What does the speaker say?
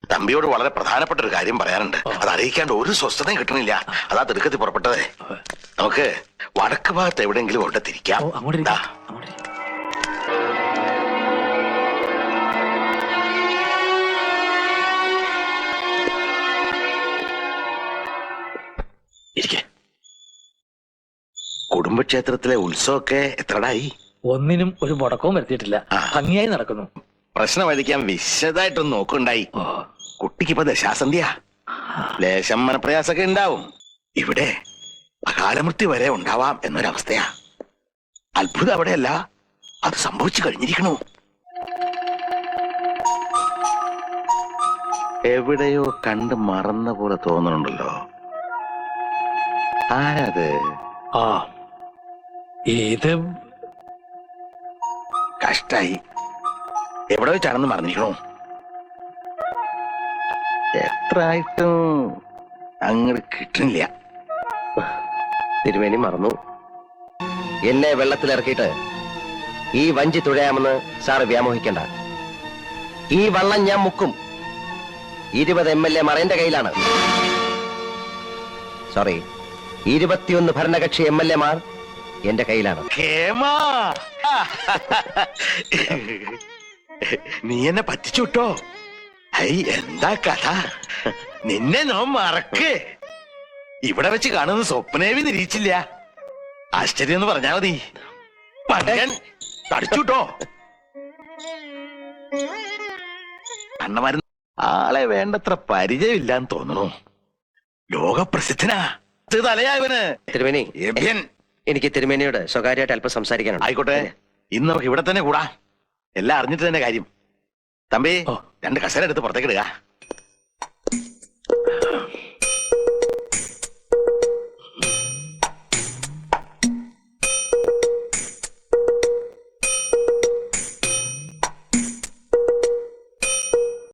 തമ്പിയോട് വളരെ പ്രധാനപ്പെട്ട ഒരു കാര്യം പറയാനുണ്ട്. അത് അറിയിക്കാണ്ട് ഒരു സ്വസ്ഥതയും കിട്ടണില്ല. അതാ തിടുക്കത്തിൽ പുറപ്പെട്ടതേ. നമുക്ക് വടക്ക് ഭാഗത്ത് എവിടെയെങ്കിലും അവിടെ തിരിക്കാം. കുടുംബക്ഷേത്രത്തിലെ ഉത്സവമൊക്കെ എത്രടായി? ഒന്നിനും ഒരു മുടക്കവും വരുത്തിയിട്ടില്ല. ഭംഗിയായി നടക്കുന്നു. പ്രശ്നമായിരിക്കാം. വിശദമായിട്ടൊന്ന് നോക്കുണ്ടായി. കുട്ടിക്കിപ്പോ ദശാസന്ധ്യ. ലേശം മനപ്രയാസൊക്കെ ഉണ്ടാവും. ഇവിടെ അകാലമൃത്യു വരെ ഉണ്ടാവാം എന്നൊരവസ്ഥയാ. അത്ഭുതം അവിടെയല്ല, അത് സംഭവിച്ചു കഴിഞ്ഞിരിക്കണു. എവിടെയോ കണ്ട് മറന്ന പോലെ തോന്നുന്നുണ്ടല്ലോ. ആരത്? ഇത് കഷ്ടായി. എവിടെ വെച്ചാണെന്ന് മറന്നിരിക്കണു. എത്ര ആയിട്ടും അങ്ങോട്ട് കിട്ടണില്ല. തിരുമേനി മറന്നു. എന്നെ വെള്ളത്തിലിറക്കിയിട്ട് ഈ വഞ്ചി തുഴയാമെന്ന് സാറ് വ്യാമോഹിക്കണ്ട. ഈ വള്ളം ഞാൻ മുക്കും. 20 MLA എന്റെ കയ്യിലാണ്. സോറി, 21 ഭരണകക്ഷി MLA എന്റെ കയ്യിലാണ്. നീ എന്നെ പറ്റിച്ചുട്ടോ. ഹൈ, എന്താ കഥ? നിന്നെ നോ മറക്ക്. ഇവിടെ വെച്ച് കാണുന്ന സ്വപ്നേവി നിരീക്ഷിച്ചില്ല. ആശ്ചര്യം എന്ന് പറഞ്ഞാ മതി. പണ്ടൻ തടിച്ചുട്ടോ. അണ്ണമാര് ആളെ വേണ്ടത്ര പരിചയമില്ലാന്ന് തോന്നുന്നു. ലോകപ്രസിദ്ധനാ. തലയായവന്. തിരുമേനി, എനിക്ക് തിരുമേനിയോട് സ്വകാര്യമായിട്ട് അല്പം സംസാരിക്കാനുണ്ട്. ആയിക്കോട്ടെ, ഇന്ന് നമുക്ക് ഇവിടെ തന്നെ കൂടാ. എല്ലാം അറിഞ്ഞിട്ട് തന്നെ കാര്യം. തമ്പി, 2 കസേര എടുത്ത് പുറത്തേക്ക് ഇടുക.